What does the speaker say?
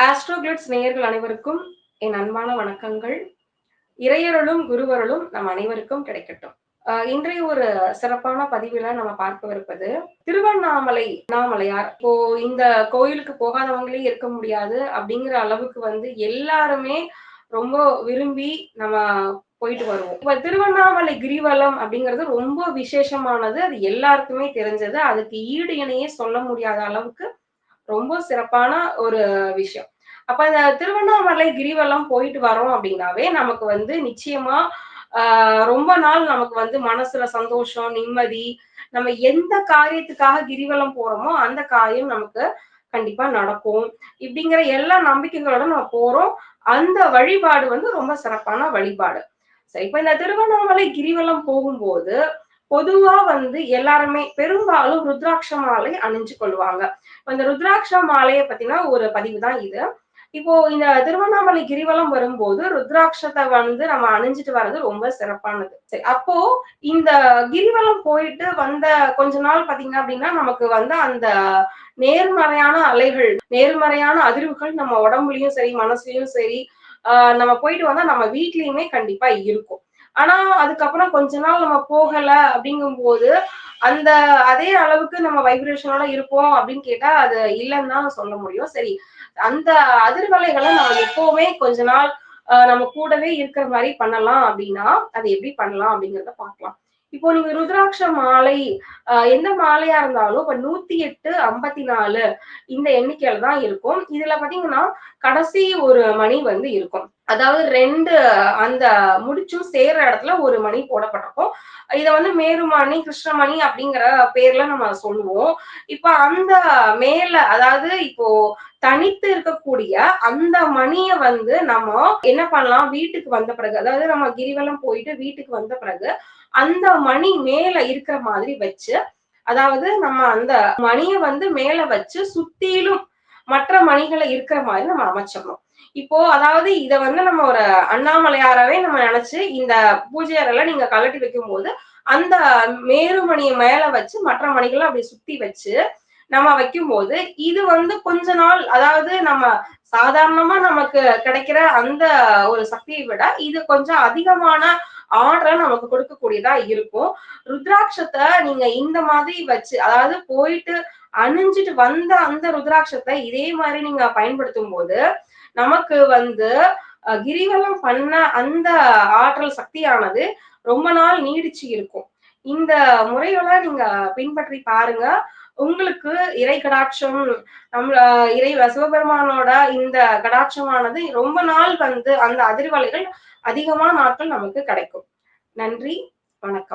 ஆஸ்ட்ரோகிளிட்ஸ் நேயர்கள் அனைவருக்கும் என் அன்பான வணக்கங்கள். இறையருளும், குருவருளும் நம் அனைவருக்கும் கிடைக்கட்டும். இன்றைய ஒரு சிறப்பான பதிவில நம்ம பார்க்கவிருப்பது, திருவண்ணாமலை அண்ணாமலையார். இப்போ இந்த கோயிலுக்கு போகாதவங்களே இருக்க முடியாது அப்படிங்கிற அளவுக்கு எல்லாருமே ரொம்ப விரும்பி நம்ம போயிட்டு வருவோம். இப்ப திருவண்ணாமலை கிரிவலம் அப்படிங்கிறது ரொம்ப விசேஷமானது. அது எல்லாருக்குமே தெரிஞ்சது. அதுக்கு ஈடு இணையே சொல்ல முடியாத அளவுக்கு ரொம்ப சிறப்பான ஒரு விஷயம். அப்ப இந்த திருவண்ணாமலை கிரிவலம் போயிட்டு வரோம் அப்படின்னாவே, நமக்கு நிச்சயமா ரொம்ப நாள் நமக்கு மனசுல சந்தோஷம், நிம்மதி, நம்ம எந்த காரியத்துக்காக கிரிவலம் போறோமோ, அந்த காரியம் நமக்கு கண்டிப்பா நடக்கும். இப்படிங்கிற எல்லா நம்பிக்கைகளோட நம்ம போறோம். அந்த வழிபாடு ரொம்ப சிறப்பான வழிபாடு. சரி, இப்ப இந்த திருவண்ணாமலை கிரிவலம் போகும்போது, பொதுவா எல்லாருமே பெரும்பாலும் ருத்ராட்ச மாலை அணிஞ்சு கொள்வாங்க. இந்த ருத்ராட்ச மாலைய பத்தின ஒரு பதிவு தான் இது. இப்போ இந்த திருவண்ணாமலை கிரிவலம் வரும்போது, ருத்ராட்சத்த நம்ம அணிஞ்சுட்டு வர்றது ரொம்ப சிறப்பானது. சரி, அப்போ இந்த கிரிவலம் போயிட்டு வந்த கொஞ்ச நாள் பார்த்தீங்க அப்படின்னா, நமக்கு அந்த நேர்மறையான அலைகள், நேர்மறையான அதிர்வுகள் நம்ம உடம்புலயும் சரி, மனசுலயும் சரி, நம்ம போயிட்டு வந்தா நம்ம வீட்லயுமே கண்டிப்பா இருக்கும். ஆனா, அதுக்கப்புறம் கொஞ்ச நாள் நம்ம போகல அப்படிங்கும்போது, அந்த அதே அளவுக்கு நம்ம வைப்ரேஷனோட இருப்போம் அப்படின்னு கேட்டா, அது இல்லன்னு தான் சொல்ல முடியும். சரி, அந்த அதிர்வலைகள நம்ம எப்பவுமே கொஞ்ச நாள் நம்ம கூடவே இருக்கிற மாரி பண்ணலாம் அப்படின்னா, அது எப்படி பண்ணலாம் அப்படிங்கிறத பார்க்கலாம். இப்போ நீங்க ருத்ராட்ச மாலை எந்த மாலையா இருந்தாலும் இப்ப 108, 54 இந்த எண்ணிக்கையில தான் இருக்கும். இதுல பார்த்தீங்கன்னா, கடைசி ஒரு மணி இருக்கும். அதாவது 2 அந்த முடிச்சும் சேர்ற இடத்துல ஒரு மணி போடப்பட்டிருக்கும். இத மேருமணி, கிருஷ்ணமணி அப்படிங்கிற பேர்ல நம்ம சொல்லுவோம். இப்ப அந்த மேல அதாவது இப்போ தனித்து இருக்கக்கூடிய அந்த மணிய நம்ம என்ன பண்ணலாம், வீட்டுக்கு வந்த பிறகு, அதாவது நம்ம கிரிவலம் போயிட்டு வீட்டுக்கு வந்த பிறகு, அந்த மணி மேல இருக்கிற மாதிரி வச்சு, அதாவது நம்ம அந்த மணிய மேல வச்சு சுத்திலும் மற்ற மணிகள இருக்கிற மாரி நம்ம அமைச்சிடணும். இப்போ அதாவது இத நம்ம ஒரு அண்ணாமலையாரவே நம்ம நினைச்சு இந்த பூஜை அறையில நீங்க கழட்டி வைக்கும்போது, அந்த மேருமணிய மேல வச்சு மற்ற மணிகள அப்படி சுத்தி வச்சு நம்ம வைக்கும்போது, இது கொஞ்ச நாள் அதாவது நம்ம சாதாரணமா நமக்கு கிடைக்கிற அந்த ஒரு சக்தியை விட, இது கொஞ்சம் அதிகமான ஆற்றல் நமக்கு கொடுக்கக்கூடியதா இருக்கும். ருத்ராட்சத்த நீங்க இந்த மாதிரி வச்சு, அதாவது போயிட்டு அணிஞ்சுட்டு வந்த அந்த ருத்ராட்சத்த இதே மாரி நீங்க பயன்படுத்தும்போது, நமக்கு கிரிவலம் பண்ண அந்த ஆற்றல் சக்தியானது ரொம்ப நாள் நீடிச்சு இருக்கும். இந்த முறைகள நீங்க பின்பற்றி பாருங்க. உங்களுக்கு இறை கடாட்சம், நம்மள இறை சிவபெருமானோட இந்த கடாட்சமானது ரொம்ப நாள் அந்த அதிர்வலைகள் அதிகமான நாட்கள் நமக்கு கிடைக்கும். நன்றி, வணக்கம்.